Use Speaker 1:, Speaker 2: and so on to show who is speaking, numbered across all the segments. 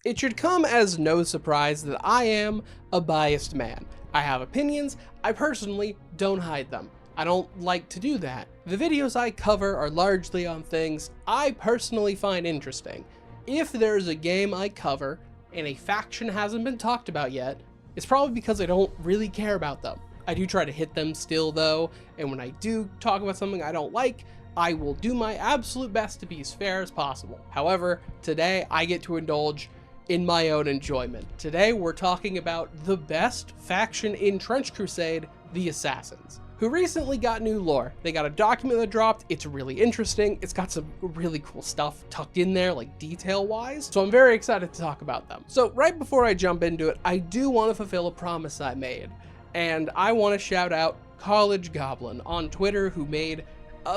Speaker 1: It should come as no surprise that I am a biased man. I have opinions, I personally don't hide them. I don't like to do that. The videos I cover are largely on things I personally find interesting. If there's a game I cover and a faction hasn't been talked about yet, it's probably because I don't really care about them. I do try to hit them still though, and when I do talk about something I don't like, I will do my absolute best to be as fair as possible. However, today I get to indulge in my own enjoyment. Today we're talking about the best faction in Trench Crusade, the Assassins, who recently got new lore. They got a document that dropped. It's really interesting. It's got some really cool stuff tucked in there, like detail-wise. So I'm very excited to talk about them. So right before I jump into it, I do want to fulfill a promise I made. And I want to shout out College Goblin on Twitter, who made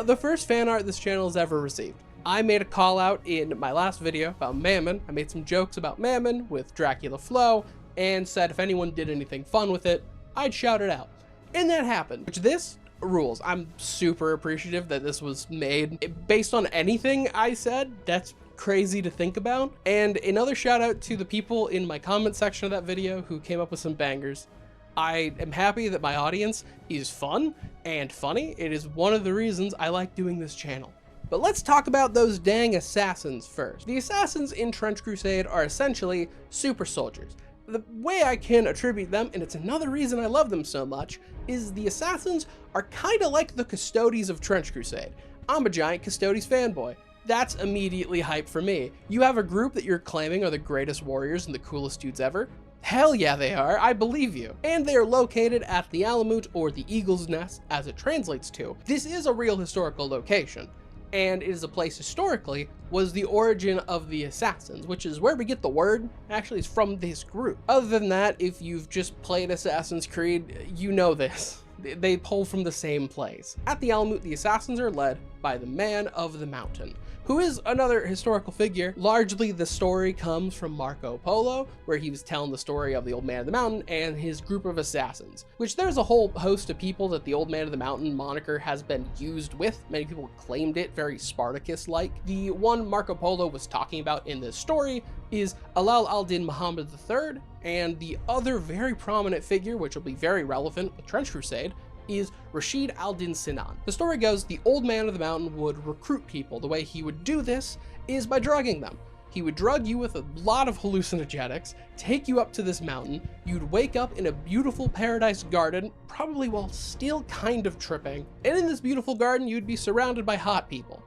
Speaker 1: the first fan art this channel has ever received. I made a call out in my last video about Mammon. I made some jokes about Mammon with Dracula Flow and said if anyone did anything fun with it, I'd shout it out. And that happened, which this rules. I'm super appreciative that this was made based on anything I said. That's crazy to think about. And another shout out to the people in my comment section of that video who came up with some bangers. I am happy that my audience is fun and funny. It is one of the reasons I like doing this channel. But let's talk about those dang assassins first. The assassins in Trench Crusade are essentially super soldiers. The way I can attribute them, and it's another reason I love them so much, is the assassins are kind of like the Custodes of Trench Crusade. I'm a giant Custodes fanboy. That's immediately hype for me. You have a group that you're claiming are the greatest warriors and the coolest dudes ever? Hell yeah they are, I believe you. And they are located at the Alamut, or the Eagle's Nest as it translates to. This is a real historical location, and it is a place historically was the origin of the Assassins, which is where we get the word. Actually, it's from this group. Other than that, if you've just played Assassin's Creed, you know this. They pull from the same place. At the Alamut, the Assassins are led by the Man of the Mountain, who is another historical figure. Largely the story comes from Marco Polo, where he was telling the story of the Old Man of the Mountain and his group of assassins, which there's a whole host of people that the Old Man of the Mountain moniker has been used with. Many people claimed it, very Spartacus-like. The one Marco Polo was talking about in this story is Alal al-Din Muhammad III, and the other very prominent figure, which will be very relevant with Trench Crusade, is Rashid al-Din Sinan. The story goes the Old Man of the Mountain would recruit people. The way he would do this is by drugging them. He would drug you with a lot of hallucinogenics, take you up to this mountain, you'd wake up in a beautiful paradise garden, probably while still kind of tripping, and in this beautiful garden you'd be surrounded by hot people.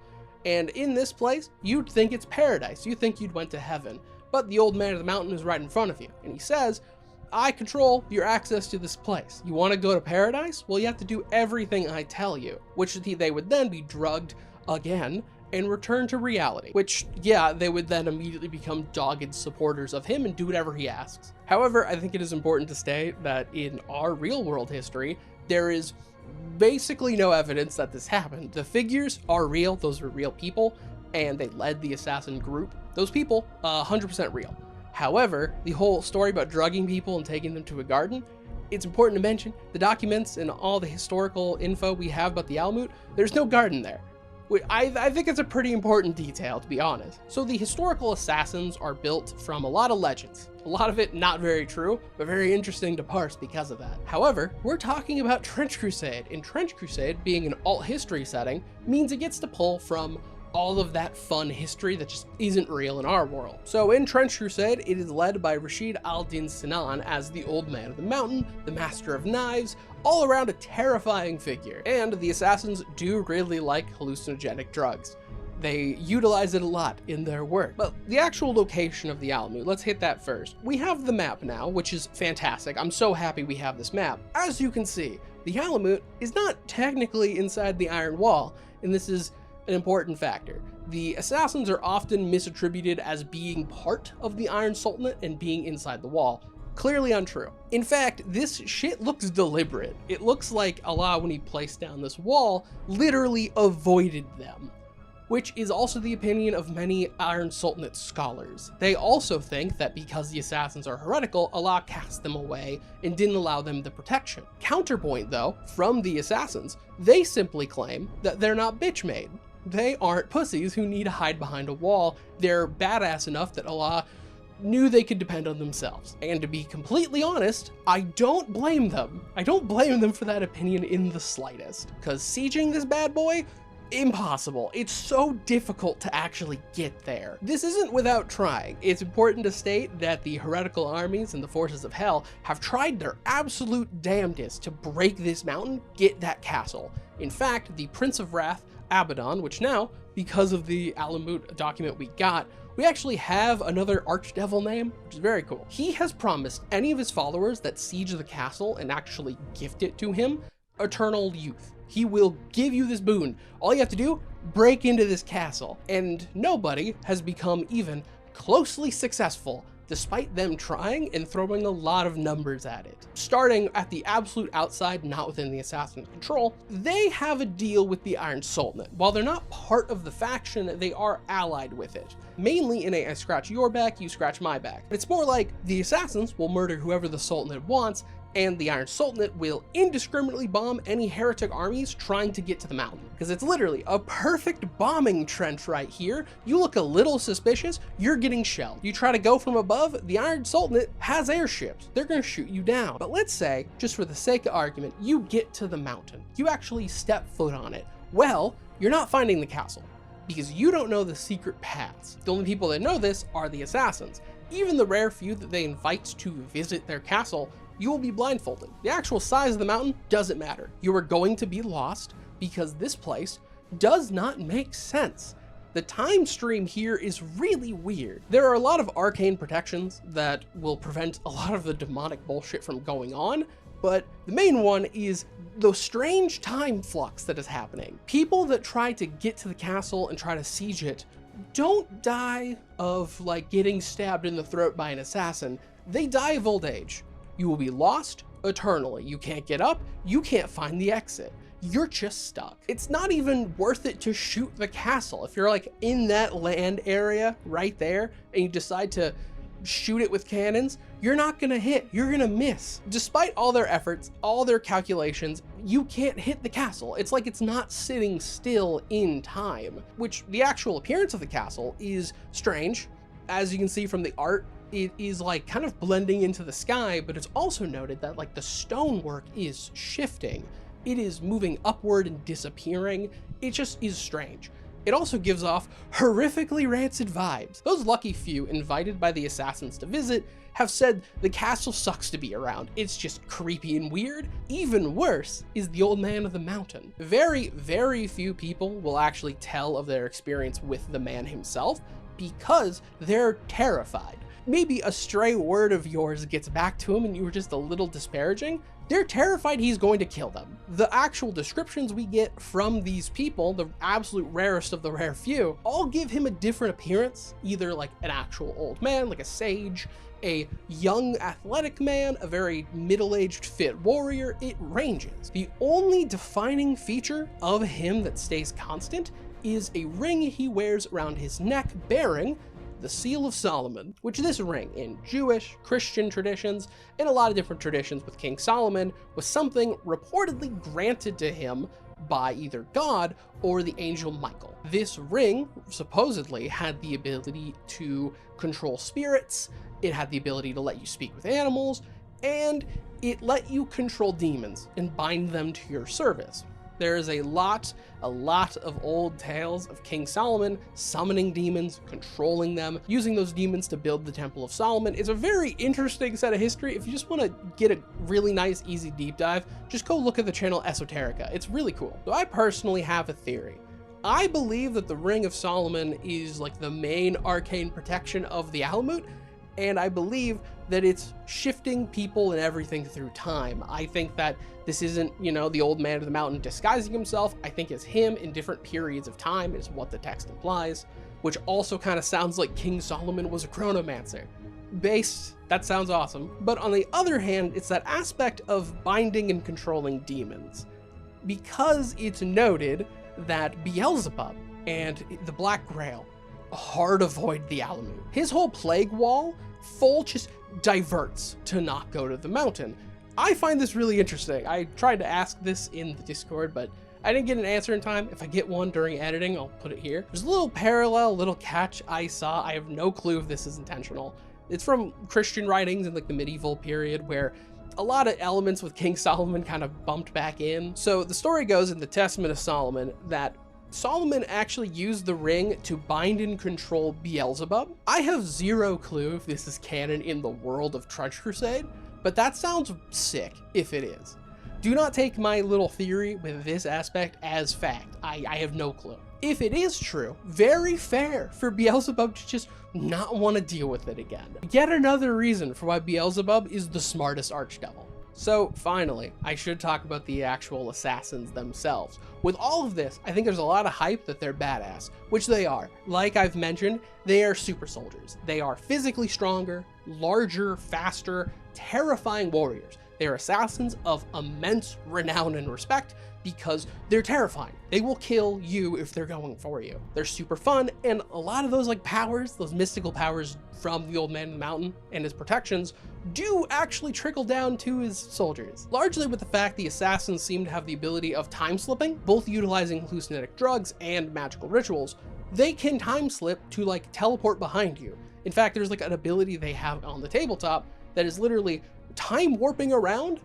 Speaker 1: And in this place, you'd think it's paradise, you think you'd went to heaven, but the Old Man of the Mountain is right in front of you, and he says, I control your access to this place. You want to go to paradise? Well, you have to do everything I tell you, which they would then be drugged again and return to reality, which, yeah, they would then immediately become dogged supporters of him and do whatever he asks. However, I think it is important to state that in our real world history, there is basically no evidence that this happened. The figures are real, those are real people, and they led the assassin group. Those people, 100% real. However, the whole story about drugging people and taking them to a garden, it's important to mention the documents and all the historical info we have about the Alamut, there's no garden there. I think it's a pretty important detail, to be honest. So the historical assassins are built from a lot of legends. A lot of it not very true, but very interesting to parse because of that. However, we're talking about Trench Crusade, and Trench Crusade, being an alt history setting, means it gets to pull from all of that fun history that just isn't real in our world. So in Trench Crusade, it is led by Rashid al-Din Sinan as the Old Man of the Mountain, the Master of Knives, all around a terrifying figure. And the assassins do really like hallucinogenic drugs. They utilize it a lot in their work. But the actual location of the Alamut, let's hit that first. We have the map now, which is fantastic. I'm so happy we have this map. As you can see, the Alamut is not technically inside the Iron Wall, and this is an important factor. The assassins are often misattributed as being part of the Iron Sultanate and being inside the wall. Clearly untrue. In fact, this shit looks deliberate. It looks like Allah, when he placed down this wall, literally avoided them, which is also the opinion of many Iron Sultanate scholars. They also think that because the assassins are heretical, Allah cast them away and didn't allow them the protection. Counterpoint though, from the assassins, they simply claim that they're not bitch made. They aren't pussies who need to hide behind a wall. They're badass enough that Allah knew they could depend on themselves. And to be completely honest, I don't blame them. I don't blame them for that opinion in the slightest. Because sieging this bad boy, impossible. It's so difficult to actually get there. This isn't without trying. It's important to state that the heretical armies and the forces of hell have tried their absolute damnedest to break this mountain, get that castle. In fact, the Prince of Wrath, Abaddon, which now, because of the Alamut document we got, we actually have another archdevil name, which is very cool. He has promised any of his followers that siege the castle and actually gift it to him eternal youth. He will give you this boon. All you have to do, break into this castle. And nobody has become even closely successful, despite them trying and throwing a lot of numbers at it. Starting at the absolute outside, not within the assassin's control, they have a deal with the Iron Sultanate. While they're not part of the faction, they are allied with it. Mainly in a I scratch your back, you scratch my back. It's more like the assassins will murder whoever the Sultanate wants, and the Iron Sultanate will indiscriminately bomb any heretic armies trying to get to the mountain. Because it's literally a perfect bombing trench right here. You look a little suspicious, you're getting shelled. You try to go from above, the Iron Sultanate has airships. They're gonna shoot you down. But let's say, just for the sake of argument, you get to the mountain. You actually step foot on it. Well, you're not finding the castle, because you don't know the secret paths. The only people that know this are the assassins. Even the rare few that they invite to visit their castle, you will be blindfolded. The actual size of the mountain doesn't matter. You are going to be lost because this place does not make sense. The time stream here is really weird. There are a lot of arcane protections that will prevent a lot of the demonic bullshit from going on, but the main one is the strange time flux that is happening. People that try to get to the castle and try to siege it don't die of like getting stabbed in the throat by an assassin. They die of old age. You will be lost eternally. You can't get up, you can't find the exit. You're just stuck. It's not even worth it to shoot the castle. If you're like in that land area right there and you decide to shoot it with cannons, you're not gonna hit, you're gonna miss. Despite all their efforts, all their calculations, you can't hit the castle. It's like it's not sitting still in time, which the actual appearance of the castle is strange. As you can see from the art, it is like kind of blending into the sky, but it's also noted that like the stonework is shifting. It is moving upward and disappearing. It just is strange. It also gives off horrifically rancid vibes. Those lucky few invited by the assassins to visit have said the castle sucks to be around. It's just creepy and weird. Even worse is the old man of the mountain. Very, very few people will actually tell of their experience with the man himself because they're terrified. Maybe a stray word of yours gets back to him and you were just a little disparaging. They're terrified he's going to kill them. The actual descriptions we get from these people, the absolute rarest of the rare few, all give him a different appearance, either like an actual old man, like a sage, a young athletic man, a very middle-aged fit warrior. It ranges. The only defining feature of him that stays constant is a ring he wears around his neck bearing the Seal of Solomon, which this ring in Jewish, Christian traditions, and a lot of different traditions with King Solomon was something reportedly granted to him by either God or the angel Michael. This ring supposedly had the ability to control spirits, it had the ability to let you speak with animals, and it let you control demons and bind them to your service. There is a lot of old tales of King Solomon summoning demons, controlling them, using those demons to build the Temple of Solomon. It's a very interesting set of history. If you just want to get a really nice, easy deep dive, just go look at the channel Esoterica. It's really cool. So I personally have a theory. I believe that the Ring of Solomon is like the main arcane protection of the Alamut, and I believe that it's shifting people and everything through time. I think that this isn't, you know, the old man of the mountain disguising himself. I think it's him in different periods of time is what the text implies, which also kind of sounds like King Solomon was a chronomancer. Based, that sounds awesome. But on the other hand, it's that aspect of binding and controlling demons. Because it's noted that Beelzebub and the Black Grail hard avoid the Alamut. His whole plague wall full just diverts to not go to the mountain. I find this really interesting. I tried to ask this in the Discord, but I didn't get an answer in time. If I get one during editing, I'll put it here. There's a little parallel, little catch I saw. I have no clue if this is intentional. It's from Christian writings in like the medieval period where a lot of elements with King Solomon kind of bumped back in. So the story goes in the Testament of Solomon that Solomon actually used the ring to bind and control Beelzebub. I have zero clue if this is canon in the world of Trudge Crusade, but that sounds sick if it is. Do not take my little theory with this aspect as fact. I have no clue. If it is true, very fair for Beelzebub to just not want to deal with it again. Yet another reason for why Beelzebub is the smartest archdevil. So finally, I should talk about the actual assassins themselves. With all of this, I think there's a lot of hype that they're badass, which they are. Like I've mentioned, they are super soldiers. They are physically stronger, larger, faster, terrifying warriors. They're assassins of immense renown and respect because they're terrifying. They will kill you if they're going for you. They're super fun, and a lot of those like powers, those mystical powers from the Old Man in the Mountain and his protections do actually trickle down to his soldiers. Largely with the fact the assassins seem to have the ability of time slipping, both utilizing hallucinogenic drugs and magical rituals. They can time slip to like teleport behind you. In fact, there's like an ability they have on the tabletop that is literally time warping around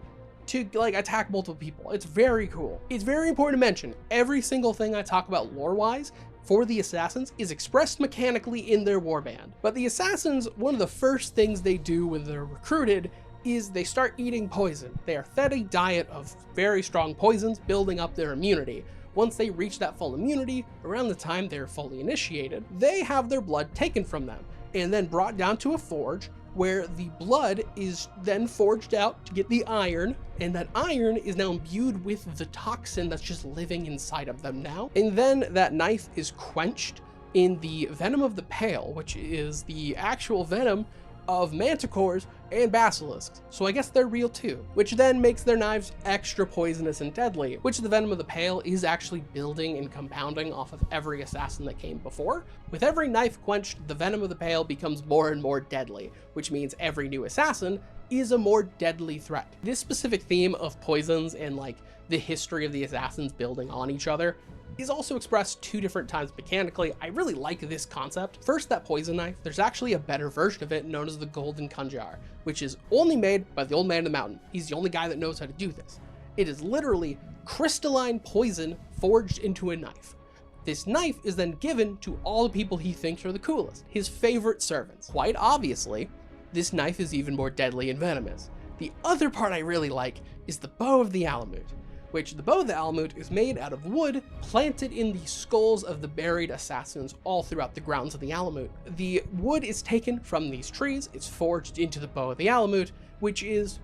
Speaker 1: to like attack multiple people. It's very cool. It's very important to mention every single thing I talk about lore-wise for the assassins is expressed mechanically in their warband. But the assassins, one of the first things they do when they're recruited is they start eating poison. They are fed a diet of very strong poisons, building up their immunity. Once they reach that full immunity, around the time they're fully initiated, they have their blood taken from them and then brought down to a forge where the blood is then forged out to get the iron, and that iron is now imbued with the toxin that's just living inside of them now. And then that knife is quenched in the venom of the pale, which is the actual venom of manticores and basilisks. So I guess they're real too, which then makes their knives extra poisonous and deadly, which the venom of the pale is actually building and compounding off of every assassin that came before. With every knife quenched, the venom of the pale becomes more and more deadly, which means every new assassin is a more deadly threat. This specific theme of poisons and like the history of the assassins building on each other is also expressed two different times mechanically. I really like this concept. First, that poison knife, there's actually a better version of it known as the Golden Kunjar, which is only made by the Old Man in the Mountain. He's the only guy that knows how to do this. It is literally crystalline poison forged into a knife. This knife is then given to all the people he thinks are the coolest, his favorite servants. Quite obviously, this knife is even more deadly and venomous. The other part I really like is the Bow of the Alamut, which the Bow of the Alamut is made out of wood planted in the skulls of the buried assassins all throughout the grounds of the Alamut. The wood is taken from these trees, it's forged into the Bow of the Alamut, which is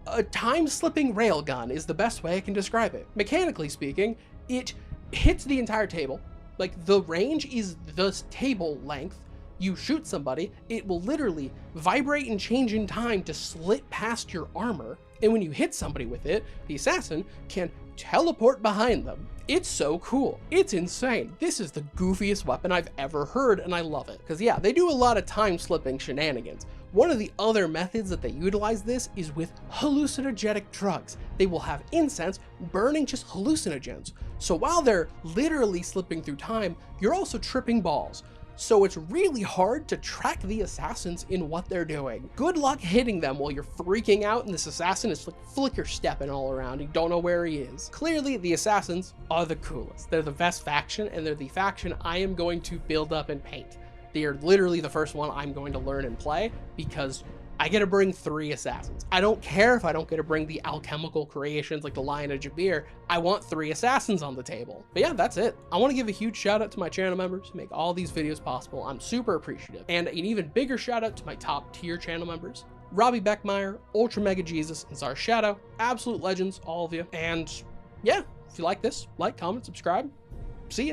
Speaker 1: a time-slipping railgun is the best way I can describe it. Mechanically speaking, it hits the entire table. Like, the range is the table length. You shoot somebody, it will literally vibrate and change in time to slit past your armor. And when you hit somebody with it, the assassin can teleport behind them. It's so cool. It's insane. This is the goofiest weapon I've ever heard, and I love it. Because yeah, they do a lot of time-slipping shenanigans. One of the other methods that they utilize this is with hallucinogenic drugs. They will have incense burning just hallucinogens. So while they're literally slipping through time, you're also tripping balls. So it's really hard to track the assassins in what they're doing. Good luck hitting them while you're freaking out and this assassin is like flicker stepping all around. You don't know where he is. Clearly, the assassins are the coolest. They're the best faction, and they're the faction I am going to build up and paint. They are literally the first one I'm going to learn and play because I get to bring 3 assassins. I don't care if I don't get to bring the alchemical creations like the Lion of Jabir. I want 3 assassins on the table. But yeah, that's it. I want to give a huge shout out to my channel members who make all these videos possible. I'm super appreciative. And an even bigger shout out to my top tier channel members, Robbie Beckmeyer, Ultra Mega Jesus, and Czar Shadow. Absolute legends, all of you. And yeah, if you like this, like, comment, subscribe. See ya.